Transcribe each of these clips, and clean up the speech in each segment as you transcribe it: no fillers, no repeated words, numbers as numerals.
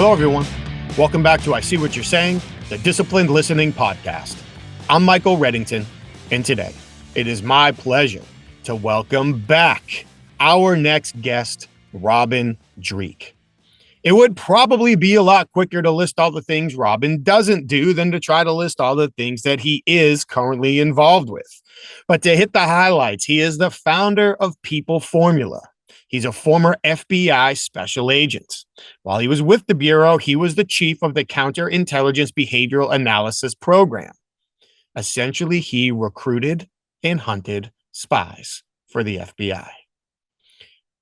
Hello, everyone. Welcome back to I See What You're Saying, the Disciplined Listening Podcast. I'm Michael Reddington, and today it is my pleasure to welcome back our next guest, Robin Dreeke. It would probably be a lot quicker to list all the things Robin doesn't do than to try to list all the things that he is currently involved with. But to hit the highlights, he is the founder of People Formula. He's a former FBI special agent. While he was with the Bureau, he was the chief of the Counterintelligence Behavioral Analysis Program. Essentially, he recruited and hunted spies for the FBI.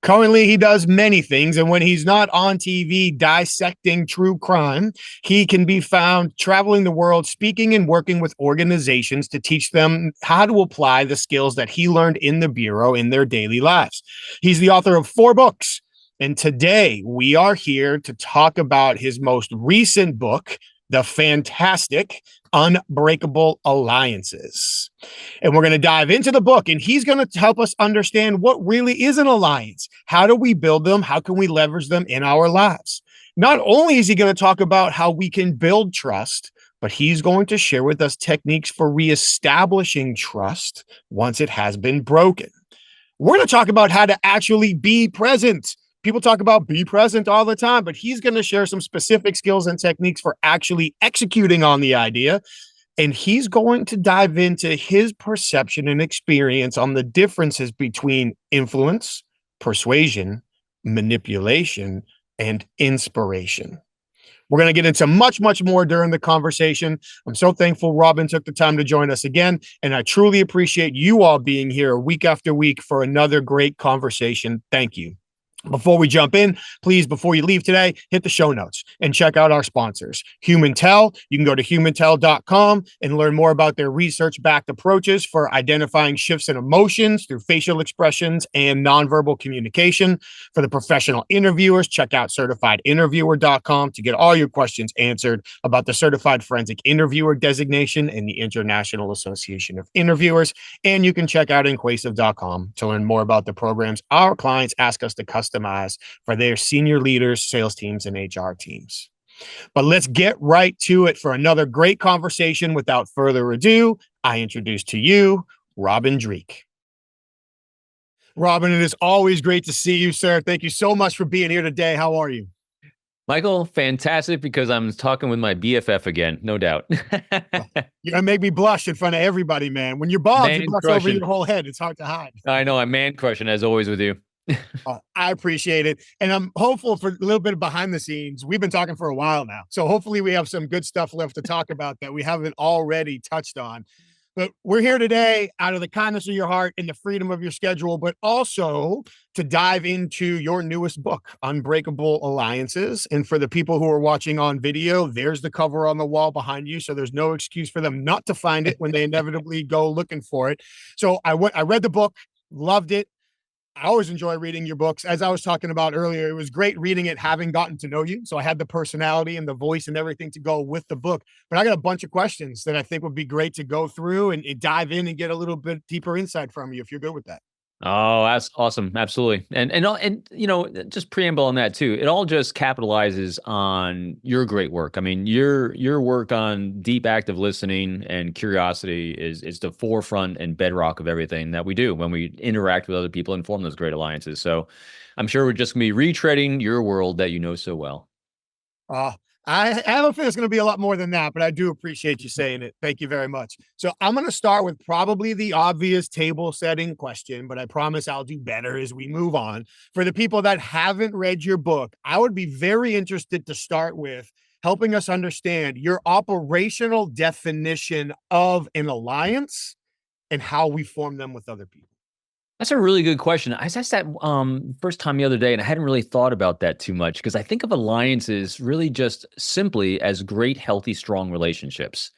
Currently, he does many things, and when he's not on TV dissecting true crime, he can be found traveling the world, speaking and working with organizations to teach them how to apply the skills that he learned in the Bureau in their daily lives. He's the author of 4 books, and today we are here to talk about his most recent book, the fantastic Unbreakable Alliances. And we're going to dive into the book, and he's going to help us understand what really is an alliance. How do we build them? How can we leverage them in our lives? Not only is he going to talk about how we can build trust, but he's going to share with us techniques for reestablishing trust once it has been broken. We're going to talk about how to actually be present. People talk about be present all the time, but he's going to share some specific skills and techniques for actually executing on the idea. And he's going to dive into his perception and experience on the differences between influence, persuasion, manipulation, and inspiration. We're going to get into much, much more during the conversation. I'm so thankful Robin took the time to join us again, and I truly appreciate you all being here week after week for another great conversation. Thank you. Before we jump in, please, before you leave today, hit the show notes and check out our sponsors. HumanTell, you can go to humantell.com and learn more about their research-backed approaches for identifying shifts in emotions through facial expressions and nonverbal communication. For the professional interviewers, check out certifiedinterviewer.com to get all your questions answered about the Certified Forensic Interviewer designation and the International Association of Interviewers. And you can check out inquasive.com to learn more about the programs our clients ask us to customize for their senior leaders, sales teams, and HR teams. But let's get right to it for another great conversation. Without further ado, I introduce to you, Robin Dreeke. Robin, it is always great to see you, sir. Thank you so much for being here today. How are you? Michael, fantastic, because I'm talking with my BFF again, no doubt. You're going to make me blush in front of everybody, man. When you're bald, you blush over your whole head. It's hard to hide. I know, I'm man crushing as always with you. I appreciate it. And I'm hopeful for a little bit of behind the scenes. We've been talking for a while now. So hopefully we have some good stuff left to talk about that we haven't already touched on. But we're here today out of the kindness of your heart and the freedom of your schedule, but also to dive into your newest book, Unbreakable Alliances. And for the people who are watching on video, there's the cover on the wall behind you. So there's no excuse for them not to find it when they inevitably go looking for it. So I read the book, loved it. I always enjoy reading your books. As I was talking about earlier, it was great reading it, having gotten to know you. So I had the personality and the voice and everything to go with the book. But I got a bunch of questions that I think would be great to go through and dive in and get a little bit deeper insight from you if you're good with that. Oh, that's awesome. Absolutely. And you know, just preamble on that too. It all just capitalizes on your great work. I mean, your work on deep active listening and curiosity is the forefront and bedrock of everything that we do when we interact with other people and form those great alliances. So I'm sure we're just going to be retreading your world that you know so well. I have a feeling it's going to be a lot more than that, but I do appreciate you saying it. Thank you very much. So I'm going to start with probably the obvious table setting question, but I promise I'll do better as we move on. For the people that haven't read your book, I would be very interested to start with helping us understand your operational definition of an alliance and how we form them with other people. That's a really good question. I asked that first time the other day, and I hadn't really thought about that too much because I think of alliances really just simply as great, healthy, strong relationships.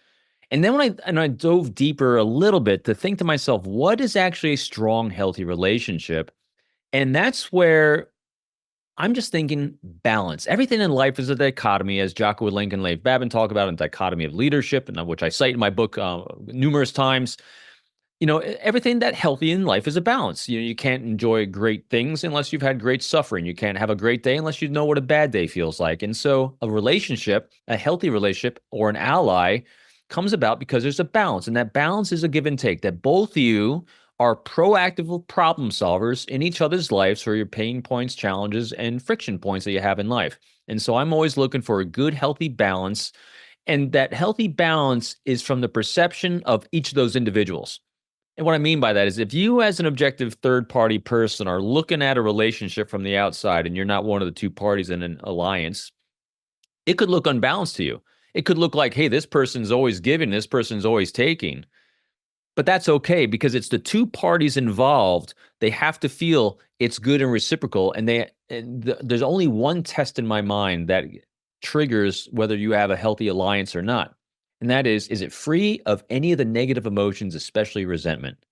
And then when I dove deeper a little bit to think to myself, what is actually a strong, healthy relationship? And that's where I'm just thinking balance. Everything in life is a dichotomy, as Jocko Willink and Leif Babin talk about, a dichotomy of leadership, and which I cite in my book numerous times. everything that healthy in life is a balance. You can't enjoy great things unless you've had great suffering. You can't have a great day unless you know what a bad day feels like. And so a relationship, a healthy relationship or an ally comes about because there's a balance. And that balance is a give and take, that both of you are proactive problem solvers in each other's lives for your pain points, challenges, and friction points that you have in life. And so I'm always looking for a good, healthy balance. And that healthy balance is from the perception of each of those individuals. And what I mean by that is if you as an objective third party person are looking at a relationship from the outside and you're not one of the two parties in an alliance, it could look unbalanced to you. It could look like, hey, this person's always giving, this person's always taking. But that's okay because it's the two parties involved. They have to feel it's good and reciprocal. And there's only one test in my mind that triggers whether you have a healthy alliance or not. And that is it free of any of the negative emotions, especially resentment?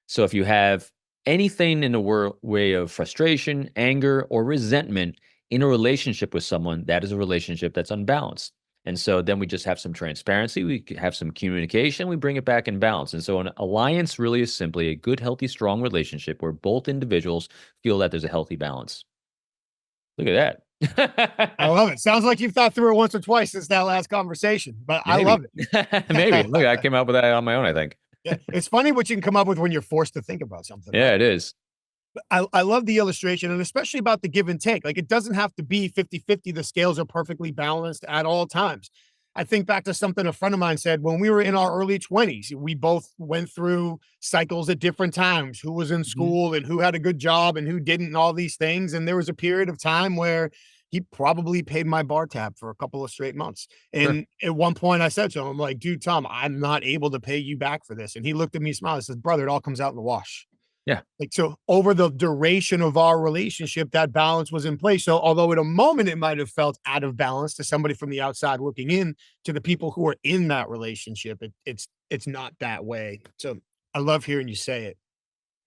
So if you have anything in the way of frustration, anger, or resentment in a relationship with someone, that is a relationship that's unbalanced. And so then we just have some transparency, we have some communication, we bring it back in balance. And so an alliance really is simply a good, healthy, strong relationship where both individuals feel that there's a healthy balance. Look at I that. love it. Sounds like you've thought through it once or twice since that last conversation, but I Maybe. love it. Maybe. Look, I came up with that on my own, I think. Yeah, it's funny what you can come up with when you're forced to think about something, Yeah, right? it is. I love the illustration and especially about the give and take. Like it doesn't have to be 50-50. The scales are perfectly balanced at all times. I think back to something a friend of mine said when we were in our early 20s, we both went through cycles at different times, who was in Mhm. school and who had a good job and who didn't and all these things. And there was a period of time where he probably paid my bar tab for a couple of straight months. Sure. And at one point I said to him, I'm like, dude, Tom, I'm not able to pay you back for this. And he looked at me, smiled, and says, brother, it all comes out in the wash. Yeah. Like, so over the duration of our relationship, that balance was in place. So although at a moment it might have felt out of balance to somebody from the outside looking in, to the people who are in that relationship, it's not that way. So I love hearing you say it.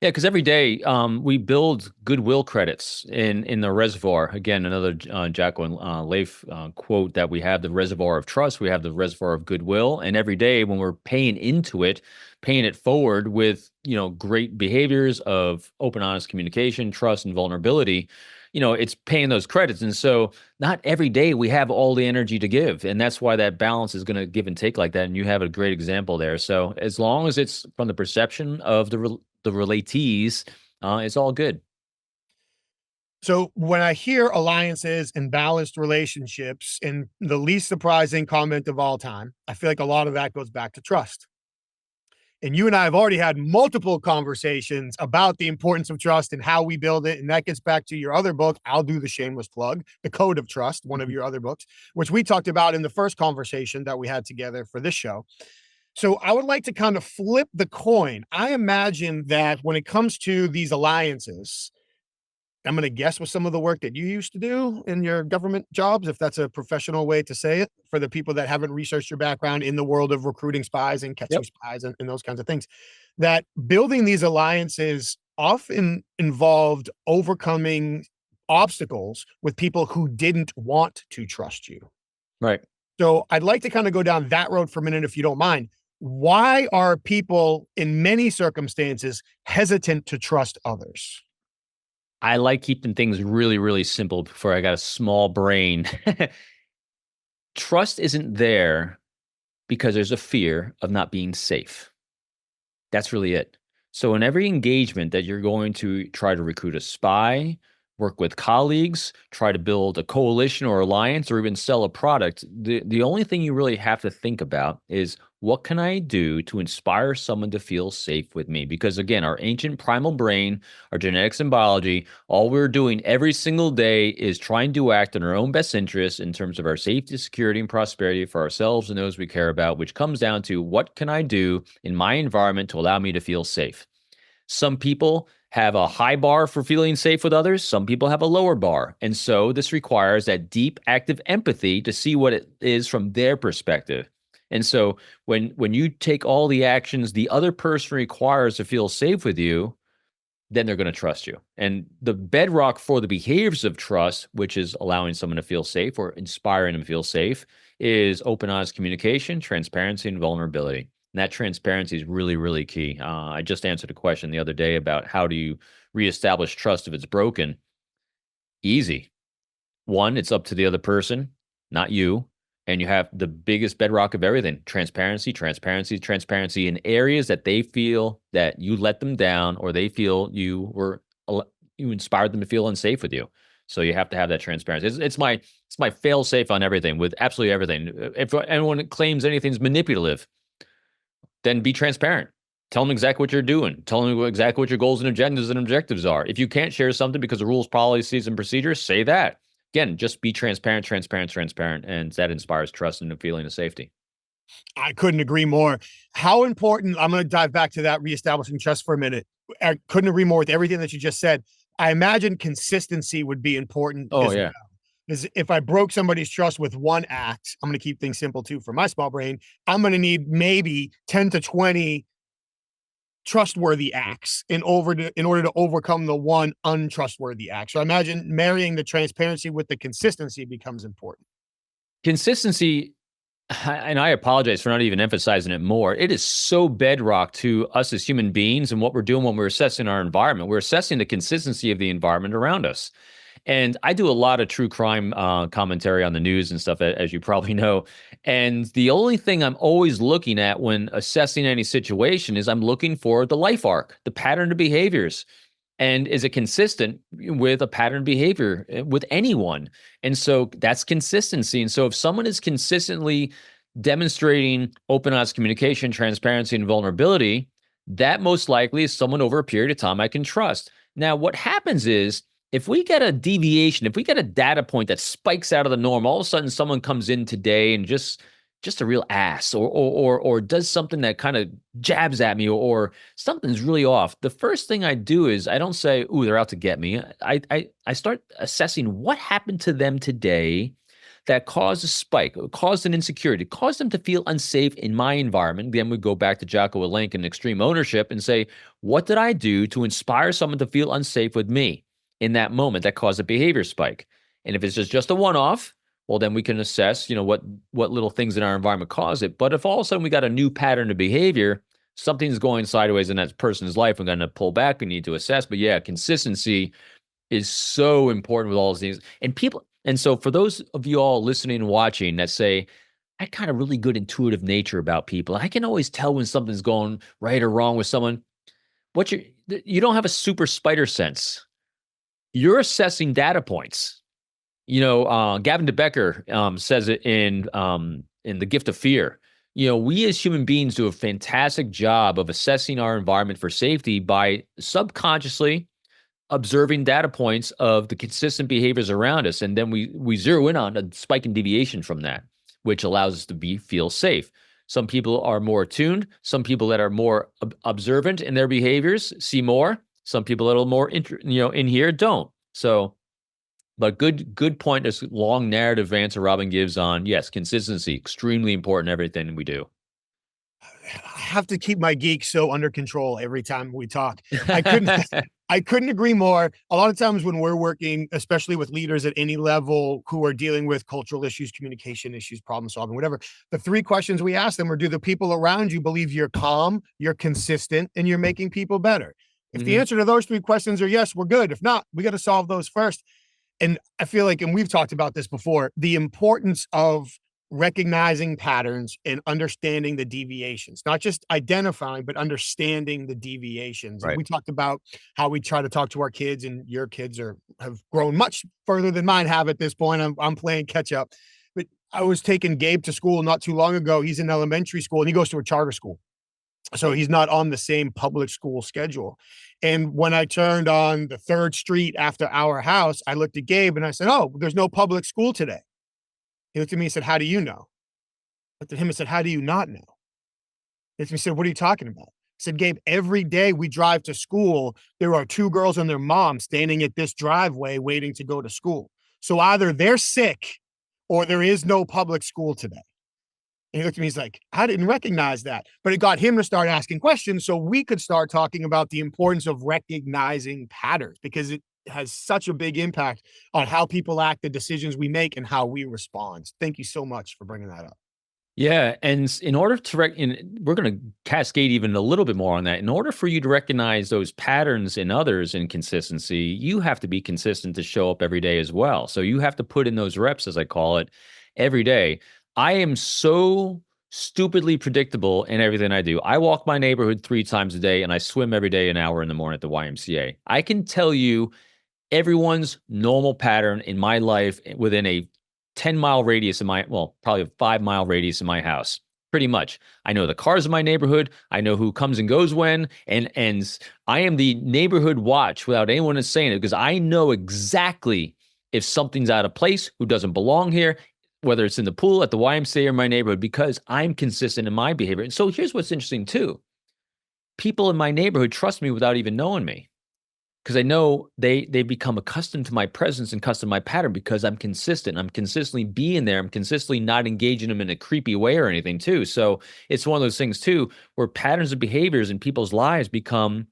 Yeah, because every day we build goodwill credits in the reservoir. Again, another Jacqueline Leif quote that we have: the reservoir of trust, we have the reservoir of goodwill, and every day when we're paying into it, paying it forward with great behaviors of open, honest communication, trust, and vulnerability. It's paying those credits, and so not every day we have all the energy to give, and that's why that balance is going to give and take like that. And you have a great example there. So as long as it's from the perception of the relatees, it's all good. So when I hear alliances and balanced relationships, and the least surprising comment of all time, I feel like a lot of that goes back to trust. And you and I have already had multiple conversations about the importance of trust and how we build it. And that gets back to your other book. I'll do the shameless plug, The Code of Trust, one of Mhm. your other books, which we talked about in the first conversation that we had together for this show. So I would like to kind of flip the coin. I imagine that when it comes to these alliances, I'm going to guess with some of the work that you used to do in your government jobs, if that's a professional way to say it, for the people that haven't researched your background in the world of recruiting spies and catching Yep. spies and those kinds of things, that building these alliances often involved overcoming obstacles with people who didn't want to trust you. Right. So I'd like to kind of go down that road for a minute, if you don't mind. Why are people in many circumstances hesitant to trust others? I like keeping things really, really simple before I got a small brain. Trust isn't there because there's a fear of not being safe. That's really it. So in every engagement that you're going to try to recruit a spy, work with colleagues, try to build a coalition or alliance, or even sell a product, the only thing you really have to think about is what can I do to inspire someone to feel safe with me? Because again, our ancient primal brain, our genetics and biology, all we're doing every single day is trying to act in our own best interest in terms of our safety, security, and prosperity for ourselves and those we care about, which comes down to what can I do in my environment to allow me to feel safe? Some people have a high bar for feeling safe with others. Some people have a lower bar. And so this requires that deep, active empathy to see what it is from their perspective. And so when you take all the actions the other person requires to feel safe with you, then they're going to trust you. And the bedrock for the behaviors of trust, which is allowing someone to feel safe or inspiring them to feel safe, is open, honest communication, transparency, and vulnerability. And that transparency is really, really key. I just answered a question the other day about how do you reestablish trust if it's broken. Easy. One, it's up to the other person, not you. And you have the biggest bedrock of everything: transparency, transparency, transparency in areas that they feel that you let them down, or they feel you inspired them to feel unsafe with you. So you have to have that transparency. It's my fail safe on everything, with absolutely everything. If anyone claims anything's manipulative, then be transparent. Tell them exactly what you're doing. Tell them exactly what your goals and agendas and objectives are. If you can't share something because of rules, policies, and procedures, say that. Again, just be transparent, transparent, transparent, and that inspires trust and a feeling of safety. I couldn't agree more. How important, I'm going to dive back to that reestablishing trust for a minute. I couldn't agree more with everything that you just said. I imagine consistency would be important Oh, as well. yeah. Because if I broke somebody's trust with one act, I'm going to keep things simple too for my small brain. I'm going to need maybe 10 to 20 trustworthy acts in order to overcome the one untrustworthy act. So I imagine marrying the transparency with the consistency becomes important. Consistency, and I apologize for not even emphasizing it more. It is so bedrock to us as human beings and what we're doing when we're assessing our environment. We're assessing the consistency of the environment around us. And I do a lot of true crime commentary on the news and stuff, as you probably know. And the only thing I'm always looking at when assessing any situation is I'm looking for the life arc, the pattern of behaviors. And is it consistent with a pattern behavior with anyone? And so that's consistency. And so if someone is consistently demonstrating open, honest communication, transparency, and vulnerability, that most likely is someone over a period of time I can trust. Now, what happens is if we get a deviation, if we get a data point that spikes out of the norm, all of a sudden someone comes in today and just a real ass, or does something that kind of jabs at me, or something's really off. The first thing I do is I don't say, "Ooh, they're out to get me." I start assessing what happened to them today that caused a spike, caused an insecurity, caused them to feel unsafe in my environment. Then we go back to Jocko Willink and extreme ownership and say, what did I do to inspire someone to feel unsafe with me in that moment that caused a behavior spike? And if it's just a one-off, well, then we can assess, what little things in our environment cause it. But if all of a sudden we got a new pattern of behavior, something's going sideways in that person's life, we're going to pull back. We need to assess. But yeah, consistency is so important with all these things. And so for those of you all listening and watching that say, I kind of really good intuitive nature about people, I can always tell when something's going right or wrong with someone. You don't have a super spider sense. You're assessing data points. Gavin DeBecker says it in The Gift of Fear. We as human beings do a fantastic job of assessing our environment for safety by subconsciously observing data points of the consistent behaviors around us. And then we zero in on a spike in deviation from that, which allows us to feel safe. Some people are more attuned. Some people that are more observant in their behaviors see more. Some people that are more in here don't. So, but good point. This long narrative answer Robin gives on, yes, consistency, extremely important in everything we do. I have to keep my geek so under control every time we talk. I couldn't agree more. A lot of times when we're working, especially with leaders at any level who are dealing with cultural issues, communication issues, problem solving, whatever, the three questions we ask them are, do the people around you believe you're calm, you're consistent, and you're making people better? If the answer to those three questions are yes, we're good. If not, we got to solve those first. And I feel like, and we've talked about this before, the importance of recognizing patterns and understanding the deviations, not just identifying, but understanding the deviations. Right. And we talked about how we try to talk to our kids, and your kids have grown much further than mine have at this point. I'm playing catch up, but I was taking Gabe to school not too long ago. He's in elementary school and he goes to a charter school. So he's not on the same public school schedule. And when I turned on the 3rd Street after our house, I looked at Gabe and I said, "Oh, there's no public school today." He looked at me and said, "How do you know?" I looked at him and said, "How do you not know?" He said, "What are you talking about?" I said, "Gabe, every day we drive to school, there are 2 girls and their mom standing at this driveway waiting to go to school. So either they're sick or there is no public school today." And he looked at me, he's like, "I didn't recognize that." But it got him to start asking questions so we could start talking about the importance of recognizing patterns, because it has such a big impact on how people act, the decisions we make, and how we respond. Thank you so much for bringing that up. Yeah, and in order to we're going to cascade even a little bit more on that. In order for you to recognize those patterns in others in consistency, you have to be consistent to show up every day as well. So you have to put in those reps, as I call it, every day. I am so stupidly predictable in everything I do. I walk my neighborhood 3 times a day, and I swim every day an hour in the morning at the YMCA. I can tell you everyone's normal pattern in my life within a 10-mile radius of probably a 5-mile radius of my house. Pretty much. I know the cars in my neighborhood. I know who comes and goes when, and I am the neighborhood watch without anyone is saying it, because I know exactly if something's out of place, who doesn't belong here, whether it's in the pool, at the YMCA, or my neighborhood, because I'm consistent in my behavior. And so here's what's interesting too. People in my neighborhood trust me without even knowing me, because I know they become accustomed to my presence and accustomed to my pattern because I'm consistent. I'm consistently being there. I'm consistently not engaging them in a creepy way or anything too. So it's one of those things too, where patterns of behaviors in people's lives become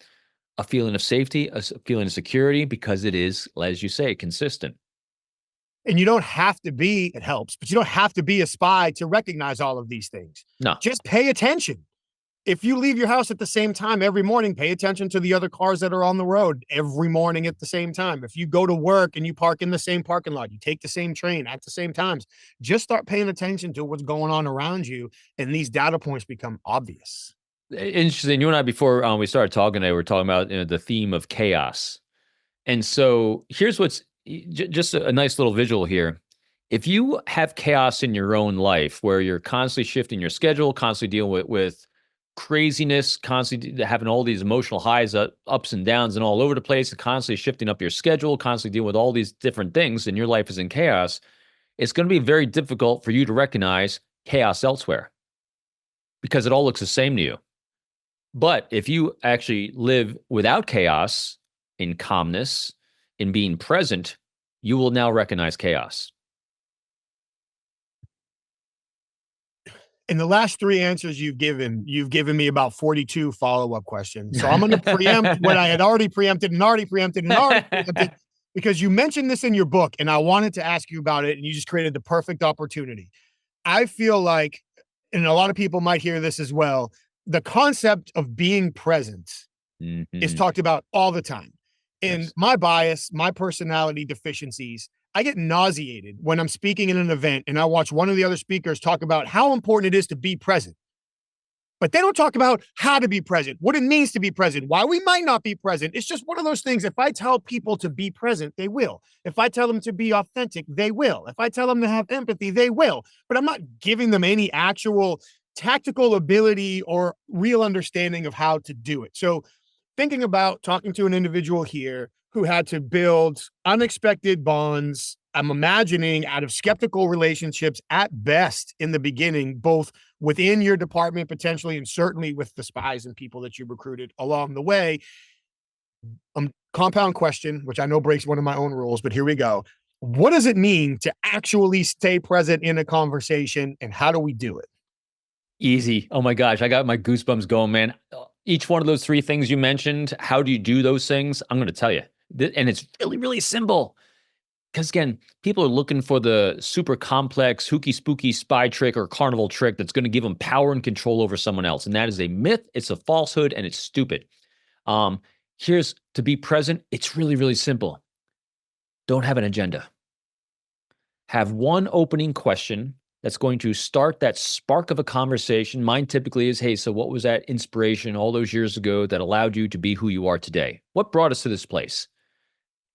a feeling of safety, a feeling of security, because it is, as you say, consistent. And you don't have to be, it helps, but you don't have to be a spy to recognize all of these things. No. Just pay attention. If you leave your house at the same time every morning, pay attention to the other cars that are on the road every morning at the same time. If you go to work and you park in the same parking lot, you take the same train at the same times, just start paying attention to what's going on around you, and these data points become obvious. Interesting. You and I, before we started talking today, we were talking about the theme of chaos. And so here's what's just a nice little visual here. If you have chaos in your own life where you're constantly shifting your schedule, constantly dealing with craziness, constantly having all these emotional highs, ups and downs and all over the place, and constantly shifting up your schedule, constantly dealing with all these different things, and your life is in chaos, it's going to be very difficult for you to recognize chaos elsewhere because it all looks the same to you. But if you actually live without chaos, in calmness, in being present, you will now recognize chaos. In the last 3 answers you've given me about 42 follow-up questions. So I'm going to preempt what I had already preempted because you mentioned this in your book, and I wanted to ask you about it, and you just created the perfect opportunity. I feel like, and a lot of people might hear this as well, the concept of being present is talked about all the time. And my bias, my personality deficiencies, I get nauseated when I'm speaking in an event and I watch one of the other speakers talk about how important it is to be present. But they don't talk about how to be present, what it means to be present, why we might not be present. It's just one of those things. If I tell people to be present, they will. If I tell them to be authentic, they will. If I tell them to have empathy, they will. But I'm not giving them any actual tactical ability or real understanding of how to do it. So thinking about talking to an individual here who had to build unexpected bonds, I'm imagining out of skeptical relationships at best in the beginning, both within your department potentially, and certainly with the spies and people that you recruited along the way. Compound question, which I know breaks one of my own rules, but here we go. What does it mean to actually stay present in a conversation, and how do we do it? Easy. Oh my gosh, I got my goosebumps going, man. Each one of those 3 things you mentioned, how do you do those things? I'm going to tell you. And it's really, really simple. Because again, people are looking for the super complex, hooky, spooky spy trick or carnival trick that's going to give them power and control over someone else. And that is a myth. It's a falsehood, and it's stupid. Here's to be present. It's really, really simple. Don't have an agenda. Have one opening question that's going to start that spark of a conversation. Mine typically is, hey, so what was that inspiration all those years ago that allowed you to be who you are today? What brought us to this place?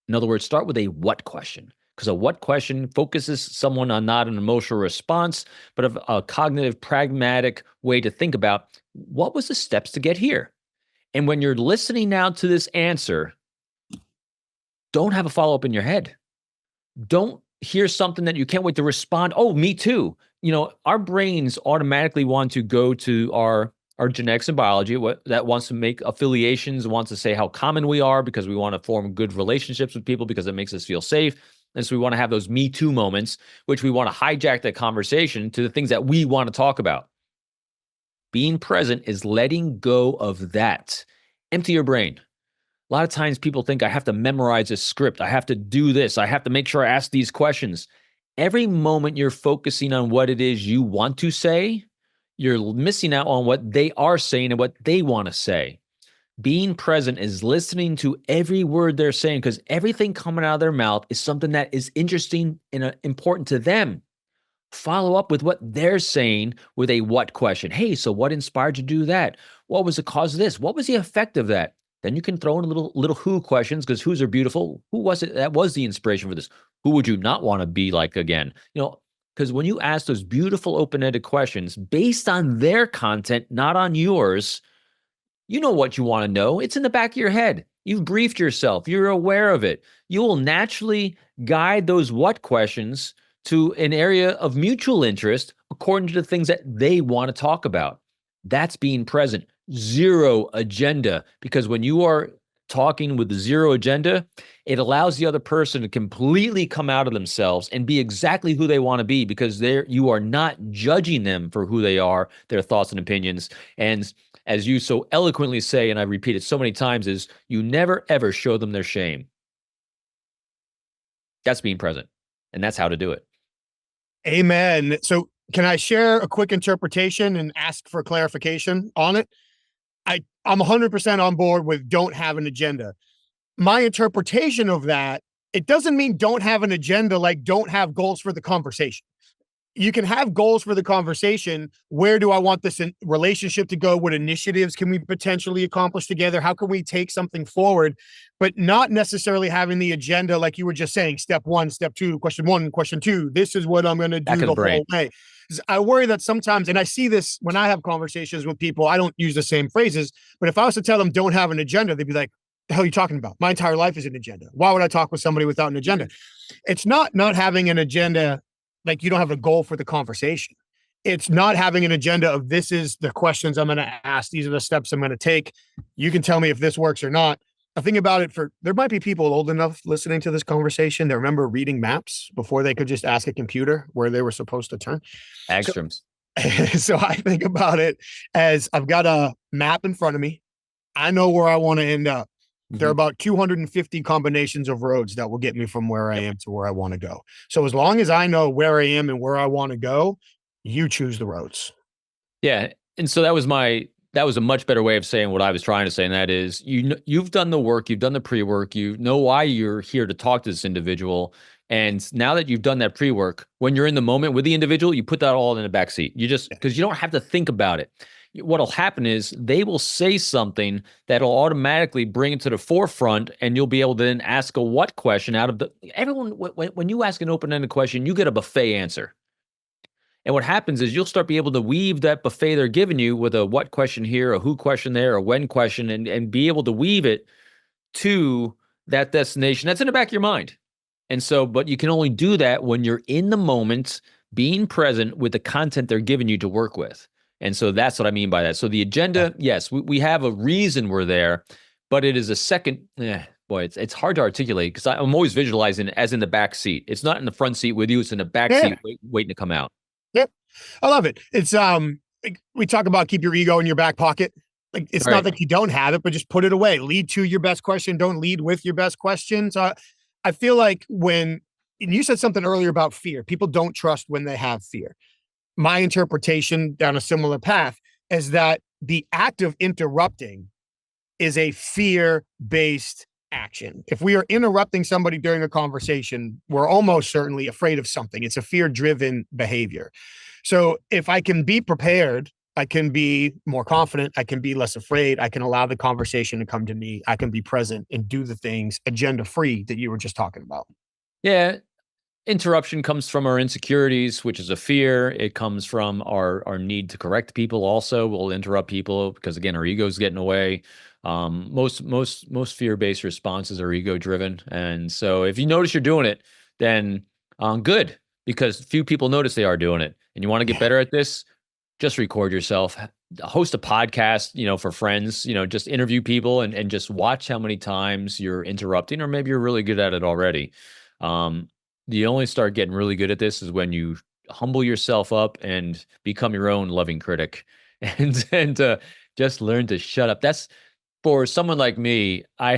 In other words, start with a what question, because a what question focuses someone on not an emotional response, but a cognitive, pragmatic way to think about what was the steps to get here. And when you're listening now to this answer, don't have a follow-up in your head. Don't hear something that you can't wait to respond. Oh, me too. Our brains automatically want to go to our genetics and biology, that wants to make affiliations, wants to say how common we are because we want to form good relationships with people because it makes us feel safe. And so we want to have those me too moments, which we want to hijack that conversation to the things that we want to talk about. Being present is letting go of that. Empty your brain. A lot of times people think I have to memorize a script. I have to do this. I have to make sure I ask these questions. Every moment you're focusing on what it is you want to say you're missing out on what they are saying and what they want to say. Being present is listening to every word they're saying, because everything coming out of their mouth is something that is interesting and important to them. Follow up with what they're saying with a what question. Hey, so what inspired you to do that? What was the cause of this? What was the effect of that? Then you can throw in little who questions, because who's are beautiful. Who was it that was the inspiration for this? Who would you not want to be like again? Because when you ask those beautiful open-ended questions based on their content, not on yours, you know what you want to know. It's in the back of your head. You've briefed yourself. You're aware of it. You will naturally guide those what questions to an area of mutual interest according to the things that they want to talk about. That's being present. Zero agenda. Because when you are talking with zero agenda, it allows the other person to completely come out of themselves and be exactly who they want to be, because you are not judging them for who they are, their thoughts and opinions. And as you so eloquently say, and I repeat it so many times, is you never, ever show them their shame. That's being present. And that's how to do it. Amen. So can I share a quick interpretation and ask for clarification on it? I'm 100% on board with don't have an agenda. My interpretation of that, it doesn't mean don't have an agenda, like don't have goals for the conversation. You can have goals for the conversation. Where do I want this relationship to go? What initiatives can we potentially accomplish together? How can we take something forward? But not necessarily having the agenda, like you were just saying, step one, step two, question one, question two. This is what I'm going to do the whole way. I worry that sometimes, and I see this when I have conversations with people, I don't use the same phrases, but if I was to tell them don't have an agenda, they'd be like, the hell are you talking about? My entire life is an agenda. Why would I talk with somebody without an agenda? It's not having an agenda like you don't have a goal for the conversation. It's not having an agenda of this is the questions I'm going to ask. These are the steps I'm going to take. You can tell me if this works or not. I think about it there might be people old enough listening to this conversation that remember reading maps before they could just ask a computer where they were supposed to turn. Agstroms. So I think about it as I've got a map in front of me. I know where I want to end up. There are about 250 combinations of roads that will get me from where I am to where I want to go. So as long as I know where I am and where I want to go, you choose the roads. Yeah. And so that was a much better way of saying what I was trying to say. And that is, you've done the work, you've done the pre-work, you know why you're here to talk to this individual. And now that you've done that pre-work, when you're in the moment with the individual, you put that all in the back seat. Because you don't have to think about it. What'll happen is they will say something that'll automatically bring it to the forefront, and you'll be able to then ask a what question out of everyone. When you ask an open-ended question, you get a buffet answer. And what happens is you'll start being able to weave that buffet they're giving you with a what question here, a who question there, a when question, and be able to weave it to that destination that's in the back of your mind. And so, but you can only do that when you're in the moment, being present with the content they're giving you to work with. And so that's what I mean by that. So the agenda, yes, we have a reason we're there, but it is a second. It's hard to articulate because I'm always visualizing it as in the back seat. It's not in the front seat with you; it's in the back seat waiting to come out. Yep, I love it. It's we talk about keep your ego in your back pocket. Like it's not that you don't have it, but just put it away. Lead to your best question. Don't lead with your best question. So I feel like and you said something earlier about fear. People don't trust when they have fear. My interpretation down a similar path is that the act of interrupting is a fear-based action. If we are interrupting somebody during a conversation, we're almost certainly afraid of something. It's a fear-driven behavior. So if I can be prepared, I can be more confident, I can be less afraid, I can allow the conversation to come to me, I can be present and do the things agenda-free that you were just talking about. Yeah. Interruption comes from our insecurities, which is a fear. It comes from our need to correct people. Also, we'll interrupt people because again, our ego's getting away. Most fear-based responses are ego-driven, and so if you notice you're doing it, then good, because few people notice they are doing it. And you want to get better at this, just record yourself, host a podcast, for friends. Just interview people and just watch how many times you're interrupting, or maybe you're really good at it already. You only start getting really good at this is when you humble yourself up and become your own loving critic and just learn to shut up. For someone like me, I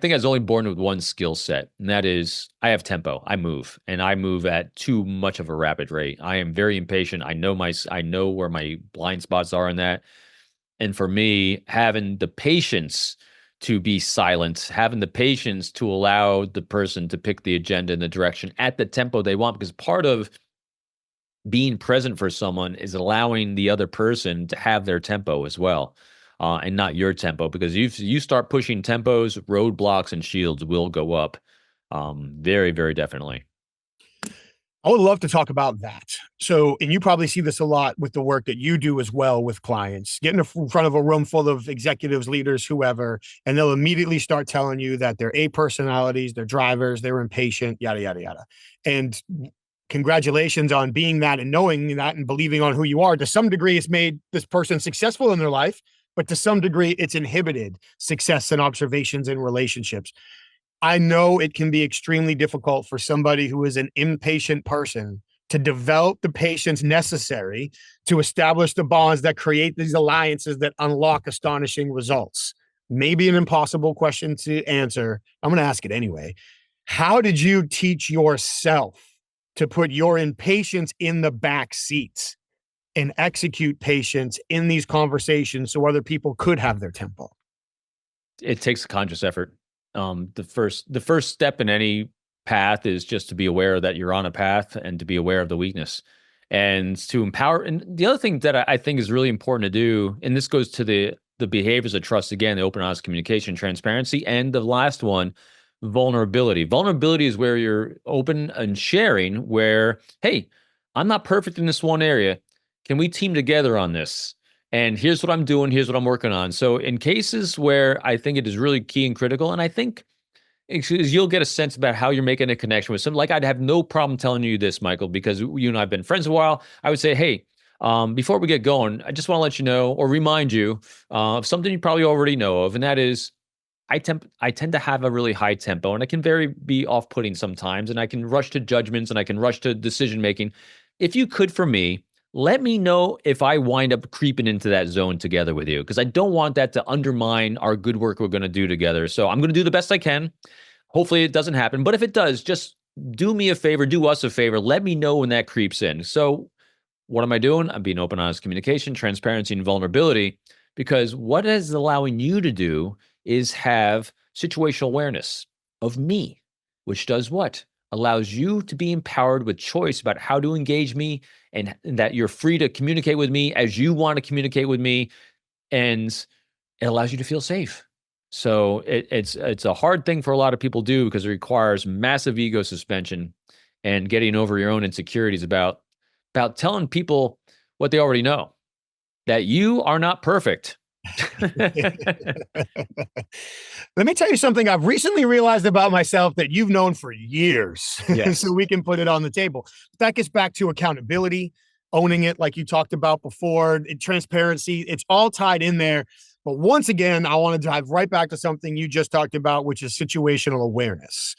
think I was only born with one skill set, and that is I have tempo. I move, and I move at too much of a rapid rate. I am very impatient. I know where my blind spots are in that. And for me, having the patience to be silent, having the patience to allow the person to pick the agenda and the direction at the tempo they want, because part of being present for someone is allowing the other person to have their tempo as well, and not your tempo. Because you start pushing tempos, roadblocks and shields will go up, very, very definitely. I would love to talk about that. So, and you probably see this a lot with the work that you do as well with clients. Get in front of a room full of executives, leaders, whoever, and they'll immediately start telling you that they're A personalities, they're drivers, they're impatient, yada, yada, yada. And congratulations on being that and knowing that and believing on who you are. To some degree, it's made this person successful in their life, but to some degree, it's inhibited success and observations in relationships. I know it can be extremely difficult for somebody who is an impatient person to develop the patience necessary to establish the bonds that create these alliances that unlock astonishing results. Maybe an impossible question to answer. I'm going to ask it anyway. How did you teach yourself to put your impatience in the back seat and execute patience in these conversations so other people could have their tempo? It takes a conscious effort. The first step in any path is just to be aware that you're on a path and to be aware of the weakness and to empower. And the other thing that I think is really important to do, and this goes to the behaviors of trust again, the open, honest communication, transparency, and the last one, vulnerability. Vulnerability is where you're open and sharing. Where, hey, I'm not perfect in this one area. Can we team together on this? And here's what I'm doing, here's what I'm working on. So in cases where I think it is really key and critical, and I think you'll get a sense about how you're making a connection with someone. Like I'd have no problem telling you this, Michael, because you and I have been friends a while. I would say, hey, before we get going, I just want to let you know or remind you of something you probably already know of, and that is I tend to have a really high tempo, and I can be off-putting sometimes, and I can rush to judgments, and I can rush to decision making. If you could, for me, let me know if I wind up creeping into that zone together with you, because I don't want that to undermine our good work we're going to do together. So I'm going to do the best I can. Hopefully it doesn't happen, but if it does, just do me a favor, do us a favor. Let me know when that creeps in. So what am I doing? I'm being open, honest communication, transparency, and vulnerability, because what it is allowing you to do is have situational awareness of me, which does what? Allows you to be empowered with choice about how to engage me, and that you're free to communicate with me as you want to communicate with me. And it allows you to feel safe. So it's a hard thing for a lot of people to do because it requires massive ego suspension and getting over your own insecurities about telling people what they already know, that you are not perfect. Let me tell you something I've recently realized about myself that you've known for years. Yes. So we can put it on the table. That gets back to accountability, owning it, like you talked about before, transparency. It's all tied in there. But once again, I want to dive right back to something you just talked about, which is situational awareness.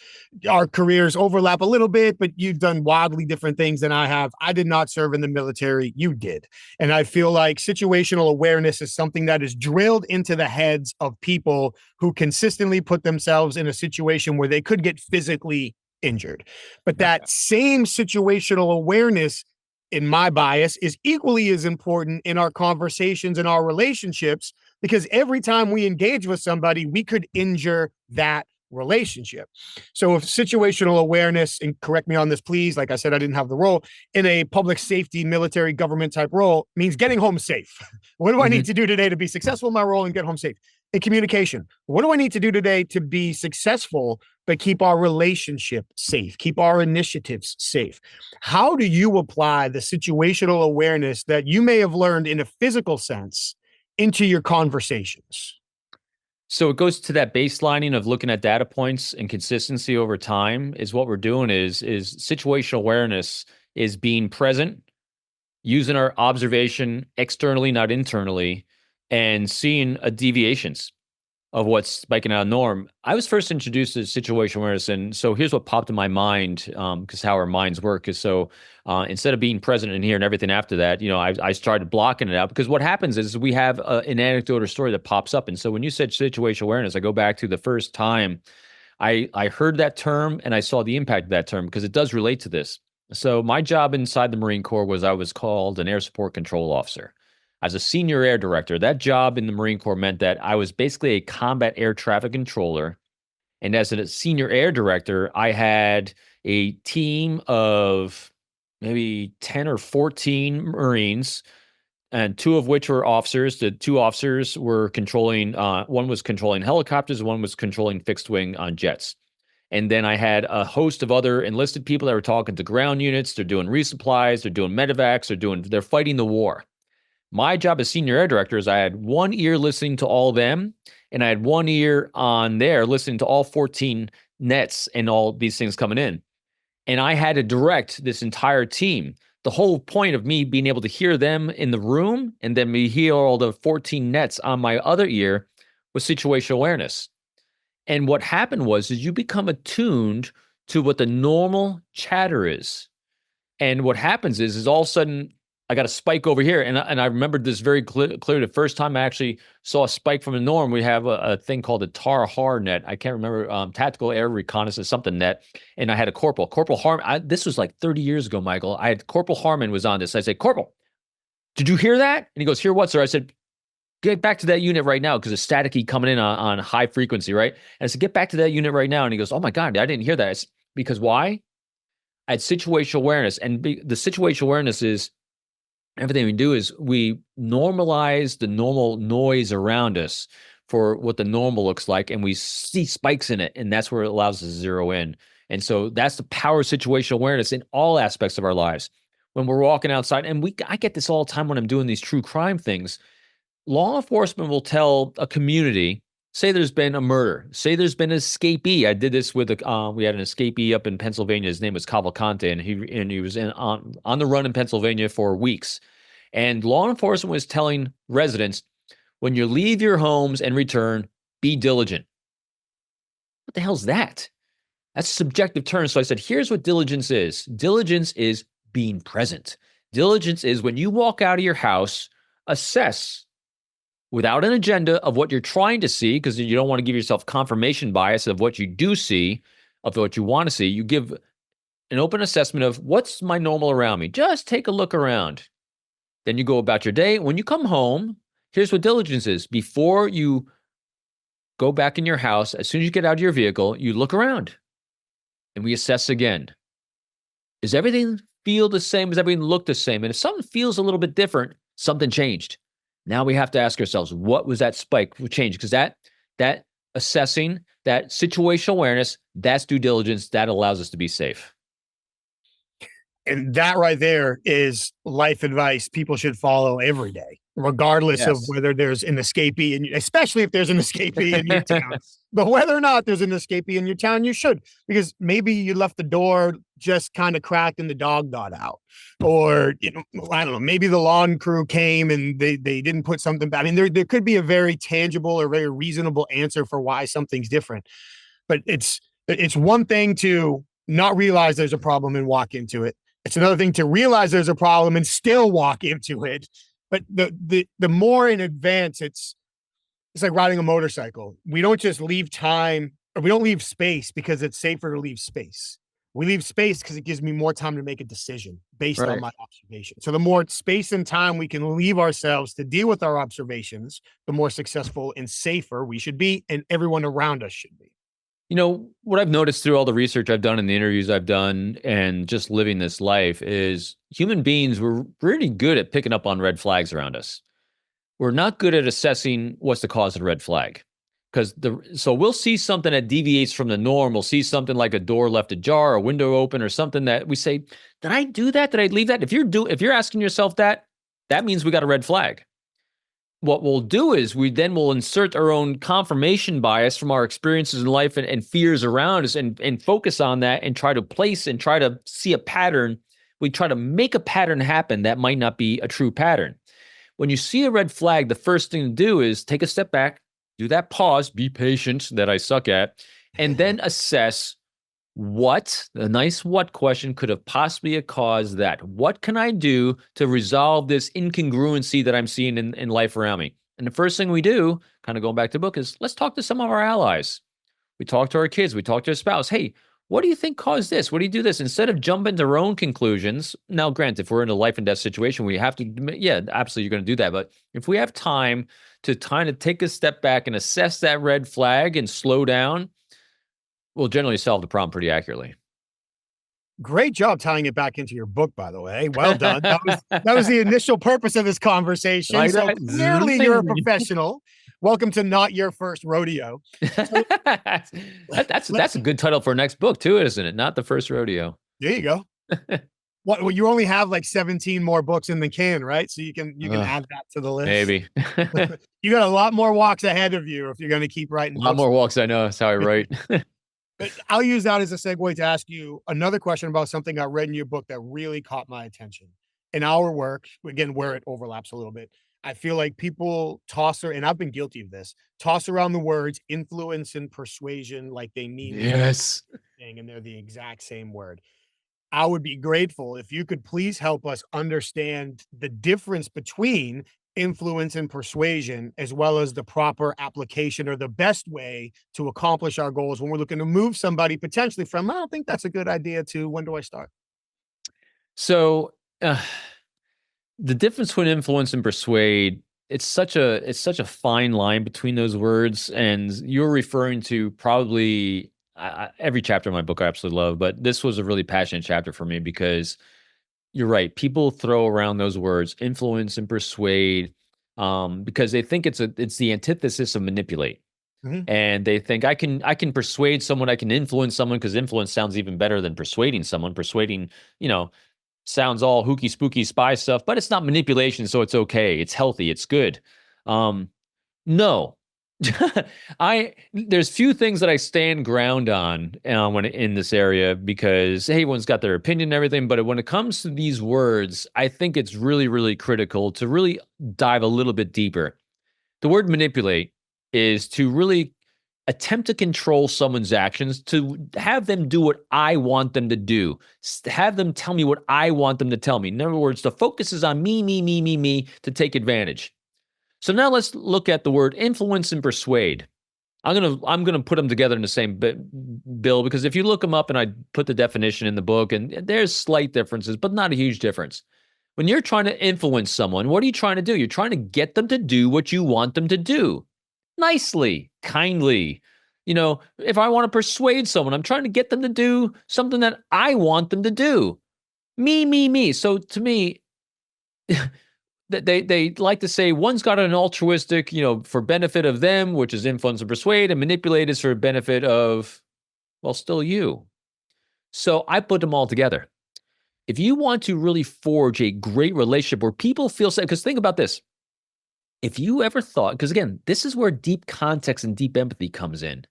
Our careers overlap a little bit, but you've done wildly different things than I have. I did not serve in the military. You did. And I feel like situational awareness is something that is drilled into the heads of people who consistently put themselves in a situation where they could get physically injured. But that same situational awareness, in my bias, is equally as important in our conversations and our relationships, because every time we engage with somebody, we could injure that relationship. So if situational awareness, and correct me on this, please, like I said, I didn't have the role in a public safety, military, government type role, means getting home safe. What do I need to do today to be successful in my role and get home safe? In communication, what do I need to do today to be successful, but keep our relationship safe, keep our initiatives safe? How do you apply the situational awareness that you may have learned in a physical sense into your conversations? So it goes to that baselining of looking at data points and consistency over time. Is what we're doing is situational awareness is being present, using our observation externally, not internally, and seeing deviations. of what's spiking out of norm. I was first introduced to situational awareness, and so here's what popped in my mind, because how our minds work is so instead of being present in here and everything after that, I started blocking it out because what happens is we have an anecdote or story that pops up, and so when you said situational awareness, I go back to the first time I heard that term and I saw the impact of that term because it does relate to this. So my job inside the Marine Corps was I was called an air support control officer. As a senior air director, that job in the Marine Corps meant that I was basically a combat air traffic controller. And as a senior air director, I had a team of maybe 10 or 14 Marines, and two of which were officers. The two officers were controlling, one was controlling helicopters, one was controlling fixed wing on jets. And then I had a host of other enlisted people that were talking to ground units. They're doing resupplies, they're doing medevacs, they're fighting the war. My job as senior air director is I had one ear listening to all of them, and I had one ear on there listening to all 14 nets and all these things coming in. And I had to direct this entire team. The whole point of me being able to hear them in the room and then me hear all the 14 nets on my other ear was situational awareness. And what happened is you become attuned to what the normal chatter is. And what happens is all of a sudden I got a spike over here. And I remembered this very clear. The first time I actually saw a spike from the norm, we have a thing called a TAR-HAR net. I can't remember, Tactical Air Reconnaissance, something net. And I had a Corporal Harmon. This was like 30 years ago, Michael. I had Corporal Harmon was on this. I said, Corporal, did you hear that? And he goes, hear what, sir? I said, get back to that unit right now because it's staticky coming in on high frequency, right? And I said, get back to that unit right now. And he goes, oh my God, I didn't hear that. Said, because why? I had situational awareness. And the situational awareness is everything we do is we normalize the normal noise around us for what the normal looks like, and we see spikes in it, and that's where it allows us to zero in. And so that's the power of situational awareness in all aspects of our lives. When we're walking outside, and I get this all the time when I'm doing these true crime things, law enforcement will tell a community, say there's been a murder, say there's been an escapee. I did this with we had an escapee up in Pennsylvania. His name was Cavalcante, and he was on the run in Pennsylvania for weeks. And law enforcement was telling residents, when you leave your homes and return, be diligent. What the hell's that? That's a subjective term. So I said, here's what diligence is. Diligence is being present. Diligence is when you walk out of your house, assess without an agenda of what you're trying to see, because you don't want to give yourself confirmation bias of what you do see, of what you want to see. You give an open assessment of what's my normal around me. Just take a look around. Then you go about your day. When you come home, here's what diligence is. Before you go back in your house, as soon as you get out of your vehicle, you look around and we assess again. Does everything feel the same? Does everything look the same? And if something feels a little bit different, something changed. Now we have to ask ourselves, what was that spike? What changed? Because that assessing, that situational awareness, that's due diligence. That allows us to be safe. And that right there is life advice people should follow every day, regardless of whether there's an escapee, and especially if there's an escapee in your town. But whether or not there's an escapee in your town, you should, because maybe you left the door just kind of cracked and the dog got out, or I don't know, maybe the lawn crew came and they didn't put something back. I mean, there could be a very tangible or very reasonable answer for why something's different, but it's one thing to not realize there's a problem and walk into it. It's another thing to realize there's a problem and still walk into it. But the more in advance, it's like riding a motorcycle. We don't just leave time, or we don't leave space because it's safer to leave space. We leave space because it gives me more time to make a decision based on my observation. So the more space and time we can leave ourselves to deal with our observations, the more successful and safer we should be, and everyone around us should be. What I've noticed through all the research I've done and the interviews I've done and just living this life is human beings were really good at picking up on red flags around us. We're not good at assessing what's the cause of the red flag. So we'll see something that deviates from the norm. We'll see something like a door left ajar, a window open, or something that we say, did I do that? Did I leave that? If you're asking yourself that means we got a red flag. What we'll do is we then will insert our own confirmation bias from our experiences in life and fears around us and focus on that and try to place and try to see a pattern. We try to make a pattern happen that might not be a true pattern. When you see a red flag, the first thing to do is take a step back, do that pause, be patient that I suck at, and then assess a nice what question could have possibly caused that. What can I do to resolve this incongruency that I'm seeing in life around me? And the first thing we do, kind of going back to the book, is let's talk to some of our allies. We talk to our kids, we talk to our spouse. Hey, what do you think caused this? What do you do this? Instead of jumping to our own conclusions. Now, granted, if we're in a life and death situation, we have to, yeah, absolutely, you're going to do that. But if we have time to kind of take a step back and assess that red flag and slow down, we'll generally solve the problem pretty accurately. Great job tying it back into your book, by the way. Well done. That was the initial purpose of this conversation. Like so that? clearly you're a professional. Welcome to Not Your First Rodeo. That's a good title for our next book too, isn't it? Not the First Rodeo. There you go. Well, you only have like 17 more books in the can, right? So you can add that to the list. Maybe. You got a lot more walks ahead of you if you're going to keep writing books. A lot more walks, I know. That's how I write. I'll use that as a segue to ask you another question about something I read in your book that really caught my attention. In our work, again, where it overlaps a little bit, I feel like people and I've been guilty of this, toss around the words influence and persuasion like they mean the same thing, and they're the exact same word. I would be grateful if you could please help us understand the difference between influence and persuasion, as well as the proper application or the best way to accomplish our goals when we're looking to move somebody potentially from, I don't think that's a good idea, to when do I start? So the difference between influence and persuade, it's such a fine line between those words. And you're referring to probably every chapter of my book I absolutely love, but this was a really passionate chapter for me because you're right. People throw around those words, influence and persuade, because they think it's the antithesis of manipulate. Mm-hmm. And they think I can persuade someone, I can influence someone, because influence sounds even better than persuading someone. Persuading, sounds all hooky spooky spy stuff, but it's not manipulation, so it's okay. It's healthy. It's good. No. There's few things that I stand ground on when in this area, because hey, everyone's got their opinion and everything. But when it comes to these words, I think it's really, really critical to really dive a little bit deeper. The word manipulate is to really attempt to control someone's actions, to have them do what I want them to do, have them tell me what I want them to tell me. In other words, the focus is on me to take advantage. So now let's look at the word influence and persuade. I'm gonna put them together in the same bill, because if you look them up, and I put the definition in the book, and there's slight differences, but not a huge difference. When you're trying to influence someone, what are you trying to do? You're trying to get them to do what you want them to do. Nicely, kindly. If I want to persuade someone, I'm trying to get them to do something that I want them to do. Me. So to me, they like to say one's got an altruistic, for benefit of them, which is influence and persuade, and manipulate is for benefit of, well, still you. So I put them all together. If you want to really forge a great relationship where people feel safe, because think about this. If you ever thought, because again, this is where deep context and deep empathy comes in.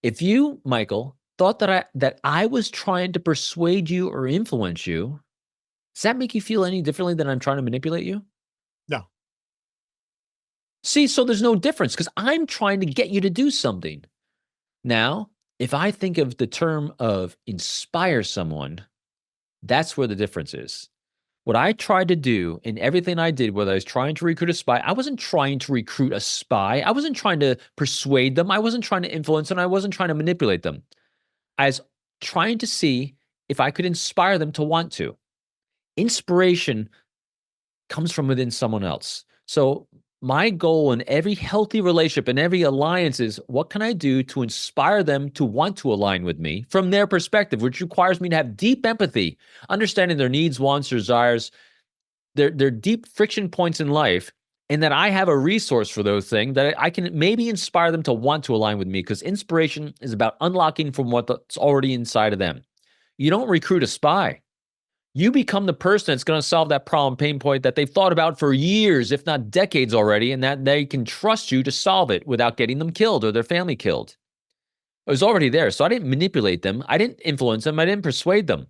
If you, Michael, thought that I was trying to persuade you or influence you, does that make you feel any differently than I'm trying to manipulate you? No. See, so there's no difference, because I'm trying to get you to do something. Now, if I think of the term of inspire someone, that's where the difference is. What I tried to do in everything I did, whether I was trying to recruit a spy, I wasn't trying to recruit a spy. I wasn't trying to persuade them. I wasn't trying to influence them. I wasn't trying to manipulate them. I was trying to see if I could inspire them to want to. Inspiration comes from within someone else. So my goal in every healthy relationship and every alliance is, what can I do to inspire them to want to align with me from their perspective, which requires me to have deep empathy, understanding their needs, wants, desires, their deep friction points in life, and that I have a resource for those things that I can maybe inspire them to want to align with me, because inspiration is about unlocking from what's already inside of them. You don't recruit a spy. You become the person that's going to solve that problem pain point that they've thought about for years, if not decades already, and that they can trust you to solve it without getting them killed or their family killed. It was already there. So I didn't manipulate them. I didn't influence them. I didn't persuade them.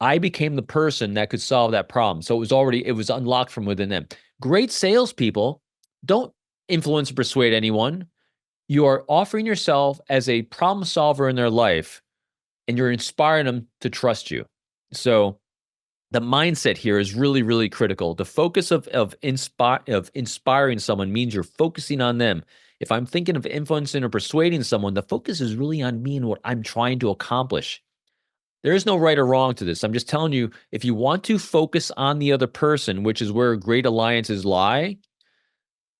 I became the person that could solve that problem. So it was unlocked from within them. Great salespeople don't influence or persuade anyone. You are offering yourself as a problem solver in their life, and you're inspiring them to trust you. So the mindset here is really, really critical. The focus of inspiring someone means you're focusing on them. If I'm thinking of influencing or persuading someone, the focus is really on me and what I'm trying to accomplish. There is no right or wrong to this. I'm just telling you, if you want to focus on the other person, which is where great alliances lie,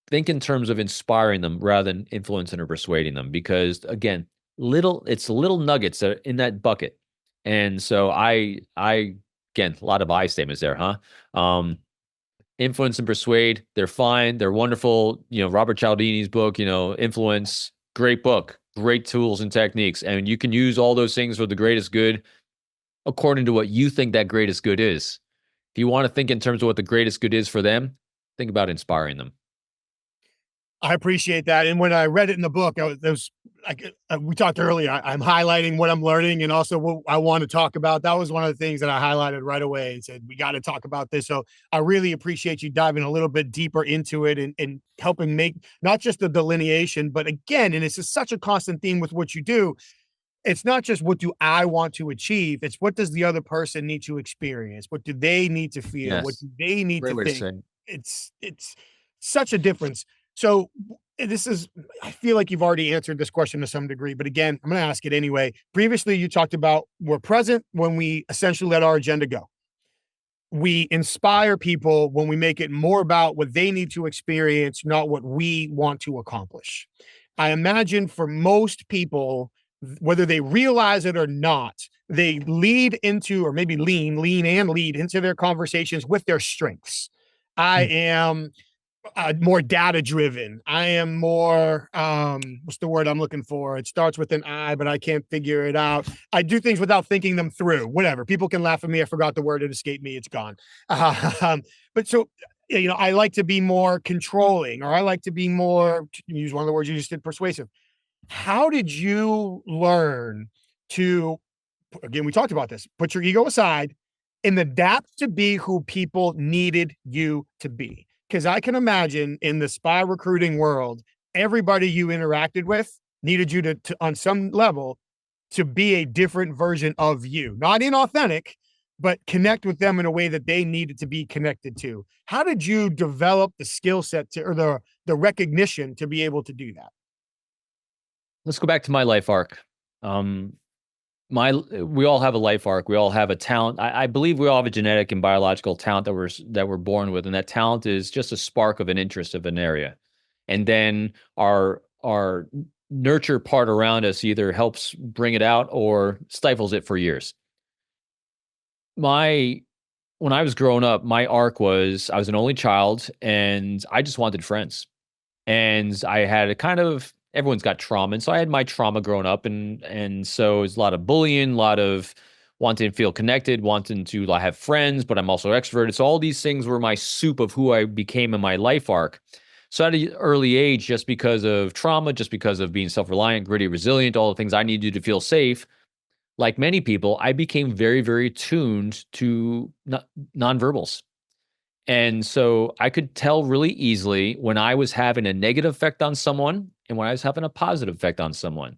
think in terms of inspiring them rather than influencing or persuading them. Because again, it's little nuggets that are in that bucket. And so I again, a lot of I statements there, huh? Influence and persuade, they're fine, they're wonderful. Robert Cialdini's book, Influence, great book, great tools and techniques, and you can use all those things for the greatest good according to what you think that greatest good is. If you want to think in terms of what the greatest good is for them, think about inspiring them. I appreciate that. And when I read it in the book, we talked earlier, I'm highlighting what I'm learning and also what I want to talk about. That was one of the things that I highlighted right away and said, we got to talk about this. So I really appreciate you diving a little bit deeper into it and helping make not just the delineation, but again, and it's just such a constant theme with what you do. It's not just what do I want to achieve. It's what does the other person need to experience? What do they need to feel? What Yes. do they need Great to way to think? say it. It's such a difference. So I feel like you've already answered this question to some degree, but again, I'm going to ask it anyway. Previously, you talked about we're present when we essentially let our agenda go. We inspire people when we make it more about what they need to experience, not what we want to accomplish. I imagine for most people, whether they realize it or not, they lead into, or maybe lean and lead into their conversations with their strengths. I am more data driven. I am more what's the word I'm looking for? It starts with an I, but I can't figure it out. I do things without thinking them through. Whatever. People can laugh at me. I forgot the word. It escaped me. It's gone. But so I like to be more controlling, or I like to be more, use one of the words you just did, persuasive. How did you learn to, again, we talked about this, put your ego aside and adapt to be who people needed you to be? Because I can imagine in the spy recruiting world, everybody you interacted with needed you to on some level, to be a different version of you, not inauthentic, but connect with them in a way that they needed to be connected to. How did you develop the skill set to, or the recognition to be able to do that? Let's go back to my life arc. Um, we all have a life arc. We all have a talent. I believe we all have a genetic and biological talent that we're born with, and that talent is just a spark of an interest of an area, and then our nurture part around us either helps bring it out or stifles it for years. My When I was growing up, my arc was I was an only child, and I just wanted friends. And I had a kind of everyone's got trauma, and so I had my trauma growing up, and so it's a lot of bullying, a lot of wanting to feel connected, wanting to have friends, but I'm also extroverted. So all these things were my soup of who I became in my life arc. So at an early age, just because of trauma, just because of being self-reliant, gritty, resilient, all the things I needed to feel safe, like many people, I became very, very tuned to nonverbals. And so I could tell really easily when I was having a negative effect on someone and when I was having a positive effect on someone.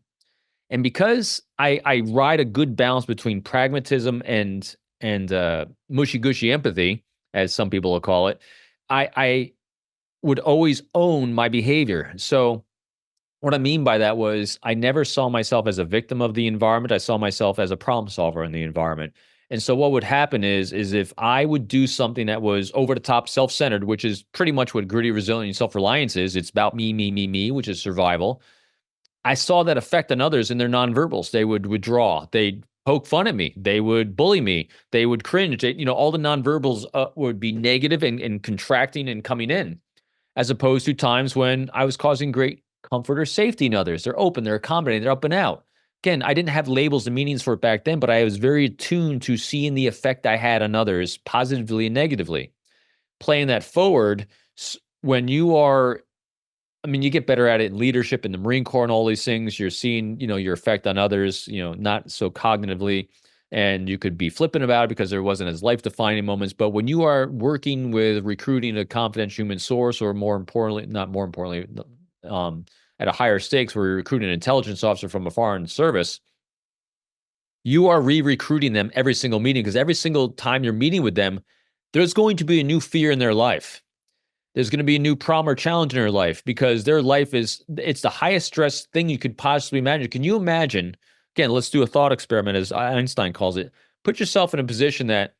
And because I ride a good balance between pragmatism and mushy gushy empathy, as some people will call it, I would always own my behavior. So what I mean by that was I never saw myself as a victim of the environment. I saw myself as a problem solver in the environment. And so what would happen is if I would do something that was over the top self-centered, which is pretty much what gritty, resilient, and self-reliance is, it's about me, me, me, me, which is survival. I saw that effect on others in their nonverbals. They would withdraw. They'd poke fun at me. They would bully me. They would cringe. All the nonverbals would be negative and contracting and coming in, as opposed to times when I was causing great comfort or safety in others. They're open, they're accommodating, they're up and out. Again, I didn't have labels and meanings for it back then, but I was very attuned to seeing the effect I had on others positively and negatively. Playing that forward, when you are, you get better at it in leadership in the Marine Corps and all these things. You're seeing, your effect on others, not so cognitively, and you could be flippant about it because there wasn't as life-defining moments. But when you are working with recruiting a confidential human source, or more importantly, not more importantly, at a higher stakes where you're recruiting an intelligence officer from a foreign service, you are re-recruiting them every single meeting, because every single time you're meeting with them, there's going to be a new fear in their life. There's going to be a new problem or challenge in their life, because their life it's the highest stress thing you could possibly imagine. Can you imagine, again, let's do a thought experiment, as Einstein calls it. Put yourself in a position that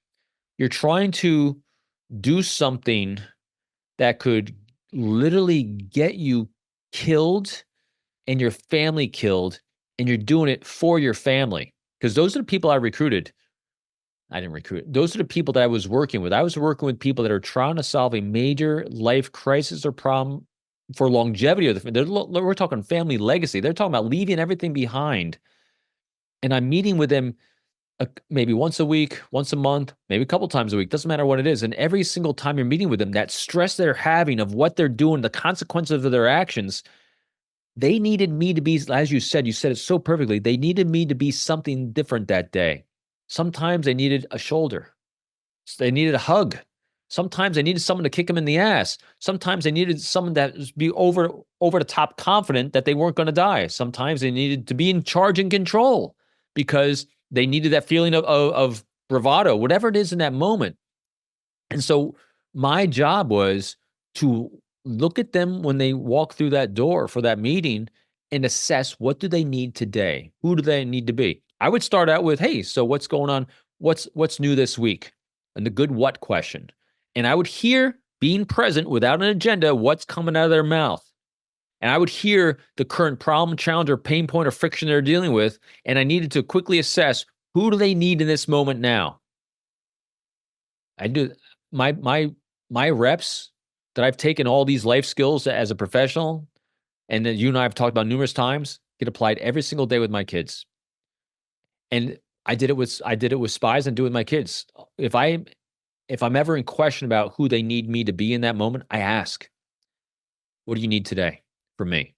you're trying to do something that could literally get you killed and your family killed, and you're doing it for your family. Because those are the people I recruited. I didn't recruit. Those are the people that I was working with. I was working with people that are trying to solve a major life crisis or problem for longevity of we're talking family legacy. They're talking about leaving everything behind. And I'm meeting with them maybe once a week, once a month, maybe a couple times a week. Doesn't matter what it is. And every single time you're meeting with them, that stress they're having of what they're doing, the consequences of their actions, they needed me to be, as you said it so perfectly. They needed me to be something different that day. Sometimes they needed a shoulder. They needed a hug. Sometimes they needed someone to kick them in the ass. Sometimes they needed someone that was be over the top confident that they weren't going to die. Sometimes they needed to be in charge and control because they needed that feeling of bravado, whatever it is in that moment. And so my job was to look at them when they walk through that door for that meeting and assess, what do they need today? Who do they need to be? I would start out with, hey, so what's going on? What's new this week? And the good what question. And I would hear, being present without an agenda, what's coming out of their mouth. And I would hear the current problem, challenge, or pain point or friction they're dealing with. And I needed to quickly assess, who do they need in this moment now? I do my reps that I've taken all these life skills as a professional, and that you and I have talked about numerous times, get applied every single day with my kids. And I did it with spies and do it with my kids. If I'm ever in question about who they need me to be in that moment, I ask, what do you need today from me?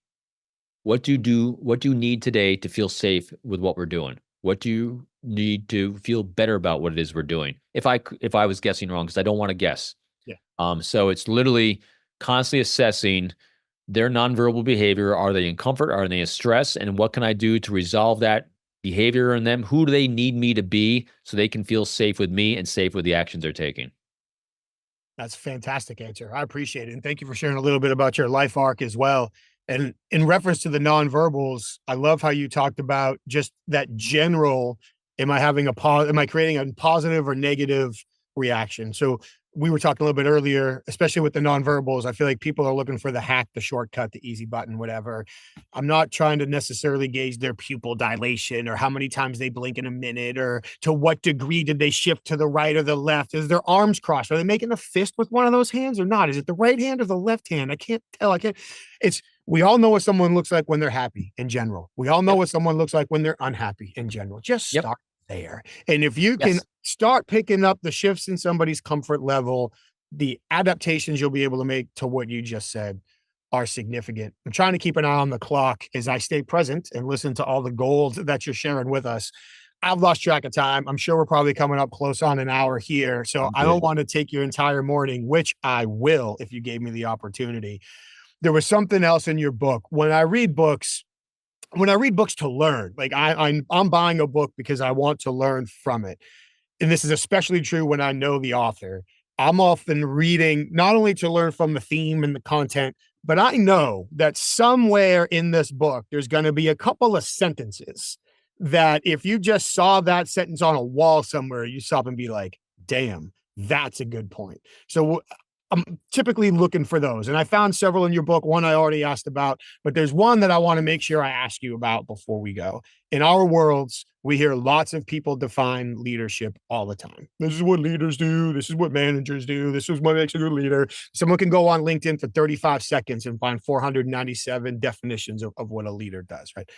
What do you need today to feel safe with what we're doing? What do you need to feel better about what it is we're doing? If I was guessing wrong, because I don't want to guess. Yeah. So it's literally constantly assessing their nonverbal behavior. Are they in comfort? Are they in stress? And what can I do to resolve that behavior in them? Who do they need me to be so they can feel safe with me and safe with the actions they're taking? That's a fantastic answer. I appreciate it. And thank you for sharing a little bit about your life arc as well. And in reference to the nonverbals, I love how you talked about just that general, am I creating a positive or negative reaction? So we were talking a little bit earlier, especially with the nonverbals. I feel like people are looking for the hack, the shortcut, the easy button, whatever. I'm not trying to necessarily gauge their pupil dilation or how many times they blink in a minute or to what degree did they shift to the right or the left. Is their arms crossed? Are they making a fist with one of those hands or not? Is it the right hand or the left hand? I can't tell. We all know what someone looks like when they're happy in general. We all know Yep. what someone looks like when they're unhappy in general. Just Yep. start there. And if you can Yes. start picking up the shifts in somebody's comfort level, the adaptations you'll be able to make to what you just said are significant. I'm trying to keep an eye on the clock as I stay present and listen to all the gold that you're sharing with us. I've lost track of time. I'm sure we're probably coming up close on an hour here. So I don't Good. want to take your entire morning, which I will if you gave me the opportunity. There was something else in your book. When I read books to learn, like I'm buying a book because I want to learn from it. And this is especially true when I know the author. I'm often reading not only to learn from the theme and the content, but I know that somewhere in this book, there's going to be a couple of sentences that if you just saw that sentence on a wall somewhere, you stop and be like, damn, that's a good point. So I'm typically looking for those. And I found several in your book. One I already asked about, but there's one that I want to make sure I ask you about before we go. In our worlds, we hear lots of people define leadership all the time. This is what leaders do. This is what managers do. This is what makes a good leader. Someone can go on LinkedIn for 35 seconds and find 497 definitions of what a leader does, right?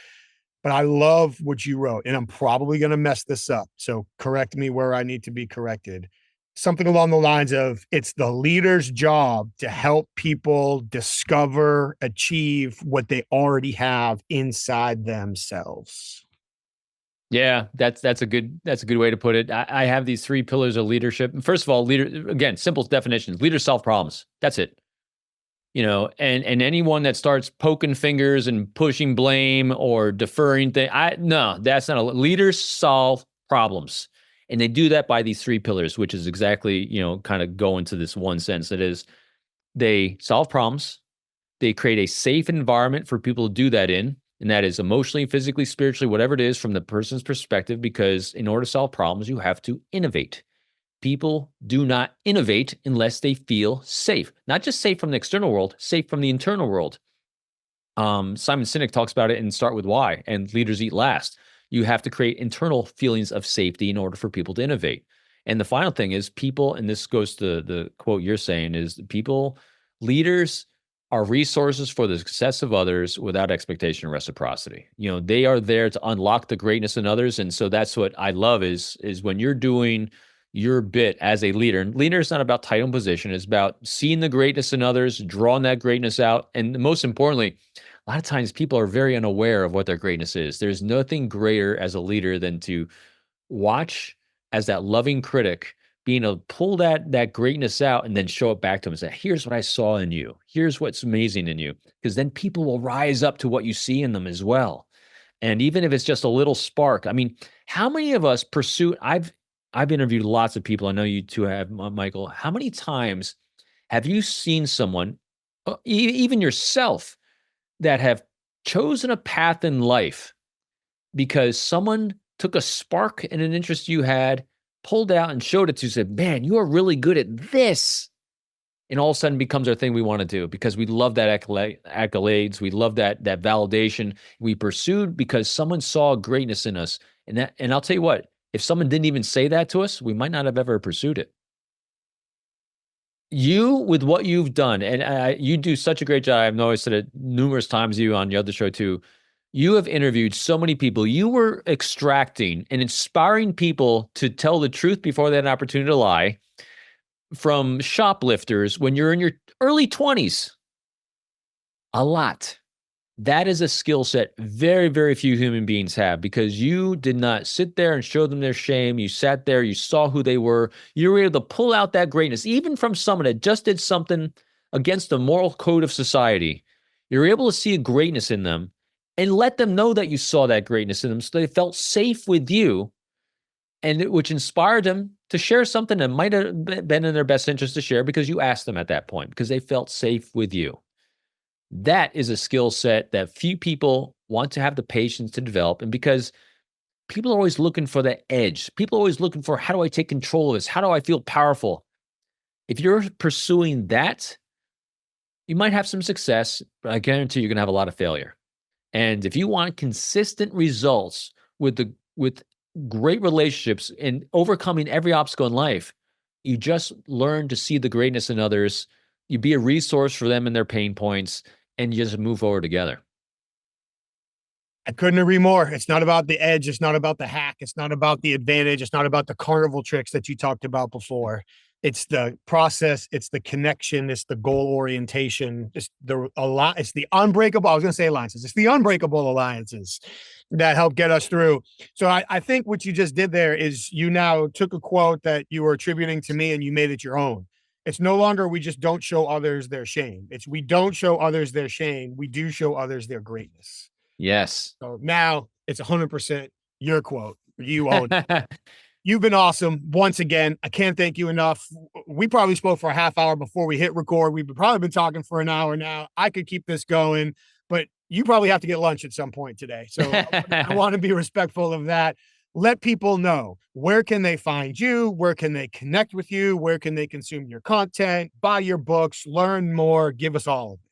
But I love what you wrote, and I'm probably going to mess this up. So correct me where I need to be corrected. Something along the lines of, it's the leader's job to help people discover, achieve what they already have inside themselves. Yeah, that's a good way to put it. I have these three pillars of leadership. First of all, leader, again, simple definitions. Leaders solve problems. That's it. And anyone that starts poking fingers and pushing blame or deferring things, no, that's not leaders solve problems. And they do that by these three pillars, which is exactly, kind of go into this one sense. That is, they solve problems, they create a safe environment for people to do that in, and that is emotionally, physically, spiritually, whatever it is from the person's perspective, because in order to solve problems, you have to innovate. People do not innovate unless they feel safe, not just safe from the external world, safe from the internal world. Simon Sinek talks about it in Start With Why and Leaders Eat Last. You have to create internal feelings of safety in order for people to innovate. And the final thing is people, and this goes to the quote you're saying, is leaders are resources for the success of others without expectation of reciprocity. They are there to unlock the greatness in others. And so that's what I love is when you're doing your bit as a leader. And leader is not about title and position. It's about seeing the greatness in others, drawing that greatness out. And most importantly, a lot of times people are very unaware of what their greatness is. There's nothing greater as a leader than to watch as that loving critic, being able to pull that greatness out and then show it back to them and say, here's what I saw in you. Here's what's amazing in you. Because then people will rise up to what you see in them as well. And even if it's just a little spark, I mean, how many of us pursue, I've interviewed lots of people. I know you too have, Michael. How many times have you seen someone, even yourself, that have chosen a path in life because someone took a spark and an interest you had, pulled out and showed it to you, said, man, you are really good at this. And all of a sudden becomes our thing we want to do because we love that accolades. We love that validation. We pursued because someone saw greatness in us. And I'll tell you what, if someone didn't even say that to us, we might not have ever pursued it. You, with what you've done, and you do such a great job. I've noticed it numerous times, you on the other show too. You have interviewed so many people. You were extracting and inspiring people to tell the truth before they had an opportunity to lie, from shoplifters when you're in your early 20s. A lot. That is a skill set very, very few human beings have, because you did not sit there and show them their shame. You sat there, you saw who they were. You were able to pull out that greatness, even from someone that just did something against the moral code of society. You're able to see a greatness in them and let them know that you saw that greatness in them, so they felt safe with you, and which inspired them to share something that might have been in their best interest to share because you asked them at that point, because they felt safe with you. That is a skill set that few people want to have the patience to develop. And because people are always looking for the edge, people are always looking for, how do I take control of this? How do I feel powerful? If you're pursuing that, you might have some success, but I guarantee you're going to have a lot of failure. And if you want consistent results with great relationships and overcoming every obstacle in life, you just learn to see the greatness in others. You be a resource for them and their pain points, and you just move forward together. I couldn't agree more. It's not about the edge. It's not about the hack. It's not about the advantage. It's not about the carnival tricks that you talked about before. It's the process. It's the connection. It's the goal orientation. It's the unbreakable. I was going to say alliances. It's the unbreakable alliances that help get us through. So I think what you just did there is you now took a quote that you were attributing to me and you made it your own. It's no longer we just don't show others their shame. It's we don't show others their shame. We do show others their greatness. Yes. So now it's 100% your quote. You own it. You've been awesome. Once again, I can't thank you enough. We probably spoke for a half hour before we hit record. We've probably been talking for an hour now. I could keep this going, but you probably have to get lunch at some point today. So I want to be respectful of that. Let people know, where can they find you? Where can they connect with you? Where can they consume your content, buy your books, learn more? Give us all of it.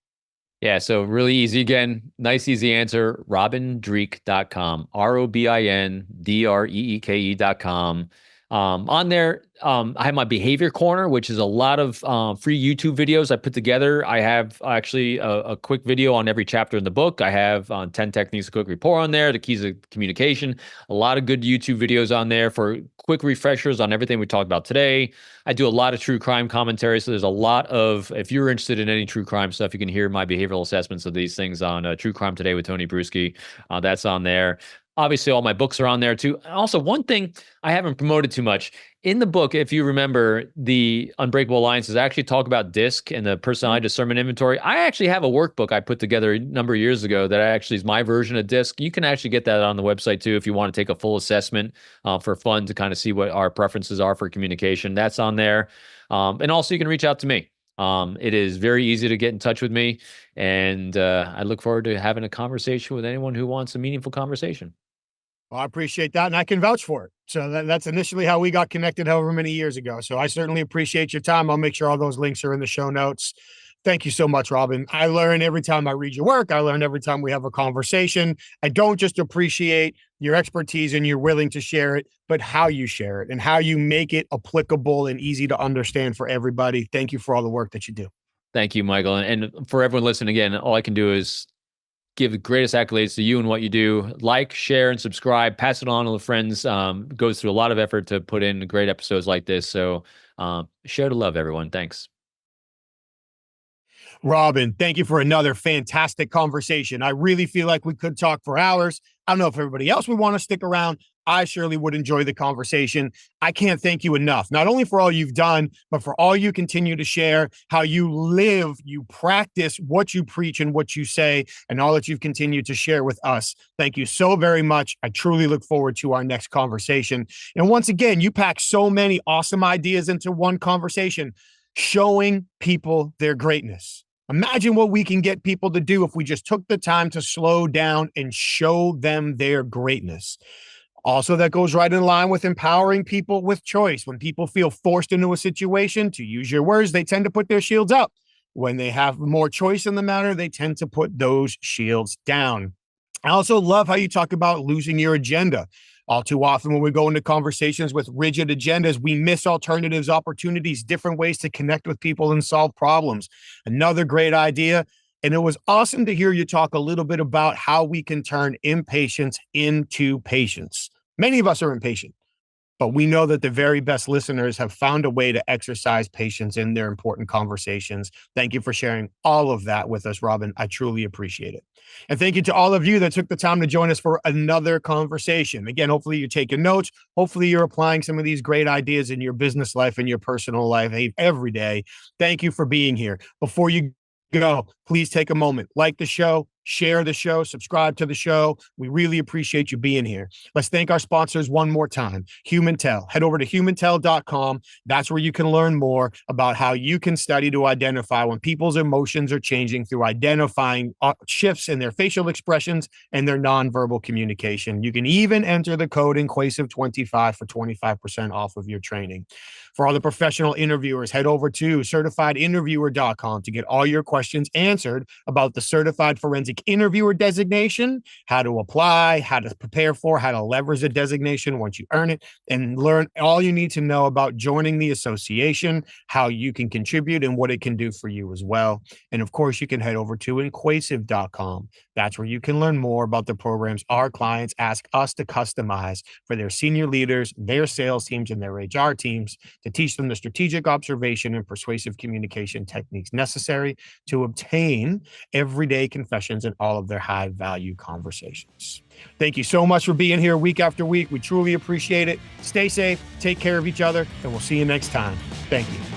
Yeah, so really easy. Again, nice, easy answer. RobinDreeke.com, ROBINDREEKE.com. On there, I have my behavior corner, which is a lot of free YouTube videos I put together. I have actually a quick video on every chapter in the book. I have 10 techniques of quick rapport on there, the keys of communication, a lot of good YouTube videos on there for quick refreshers on everything we talked about today. I do a lot of true crime commentary. So there's a lot of, if you're interested in any true crime stuff, you can hear my behavioral assessments of these things on True Crime Today with Tony Bruschi. That's on there. Obviously, all my books are on there too. Also, one thing I haven't promoted too much in the book, if you remember, the Unbreakable Alliances, I actually talk about DISC and the personality discernment inventory. I actually have a workbook I put together a number of years ago that actually is my version of DISC. You can actually get that on the website too if you want to take a full assessment for fun to kind of see what our preferences are for communication. That's on there. And also, you can reach out to me. It is very easy to get in touch with me. And I look forward to having a conversation with anyone who wants a meaningful conversation. Well, I appreciate that, and I can vouch for it. So that's initially how we got connected however many years ago. So I certainly appreciate your time. I'll make sure all those links are in the show notes. Thank you so much, Robin. I learn every time I read your work. I learn every time we have a conversation. I don't just appreciate your expertise and you're willing to share it, but how you share it and how you make it applicable and easy to understand for everybody. Thank you for all the work that you do. Thank you, Michael. And for everyone listening, again, all I can do is give the greatest accolades to you and what you do. Like, share, and subscribe. Pass it on to the friends. Goes through a lot of effort to put in great episodes like this. So share the love, everyone. Thanks. Robin, thank you for another fantastic conversation. I really feel like we could talk for hours. I don't know if everybody else would want to stick around. I surely would enjoy the conversation. I can't thank you enough, not only for all you've done, but for all you continue to share, how you live, you practice what you preach and what you say, and all that you've continued to share with us. Thank you so very much. I truly look forward to our next conversation. And once again, you pack so many awesome ideas into one conversation, showing people their greatness. Imagine what we can get people to do if we just took the time to slow down and show them their greatness. Also, that goes right in line with empowering people with choice. When people feel forced into a situation, to use your words, they tend to put their shields up. When they have more choice in the matter, they tend to put those shields down. I also love how you talk about losing your agenda. All too often when we go into conversations with rigid agendas, we miss alternatives, opportunities, different ways to connect with people and solve problems. Another great idea. And it was awesome to hear you talk a little bit about how we can turn impatience into patience. Many of us are impatient, but we know that the very best listeners have found a way to exercise patience in their important conversations. Thank you for sharing all of that with us, Robin. I truly appreciate it. And thank you to all of you that took the time to join us for another conversation. Again, hopefully you're taking notes. Hopefully you're applying some of these great ideas in your business life and your personal life every day. Thank you for being here. Before you go, please take a moment, like the show, share the show, subscribe to the show. We really appreciate you being here. Let's thank our sponsors one more time. HumanTell. Head over to humantell.com. That's where you can learn more about how you can study to identify when people's emotions are changing through identifying shifts in their facial expressions and their nonverbal communication. You can even enter the code INQUASIVE25 for 25% off of your training. For all the professional interviewers, head over to certifiedinterviewer.com to get all your questions answered about the Certified Forensic Interviewer designation, how to apply, how to prepare for, how to leverage the designation once you earn it, and learn all you need to know about joining the association, how you can contribute, and what it can do for you as well. And of course, you can head over to inquasive.com. That's where you can learn more about the programs our clients ask us to customize for their senior leaders, their sales teams, and their HR teams to teach them the strategic observation and persuasive communication techniques necessary to obtain everyday confessions in all of their high value conversations. Thank you so much for being here week after week. We truly appreciate it. Stay safe, take care of each other, and we'll see you next time. Thank you.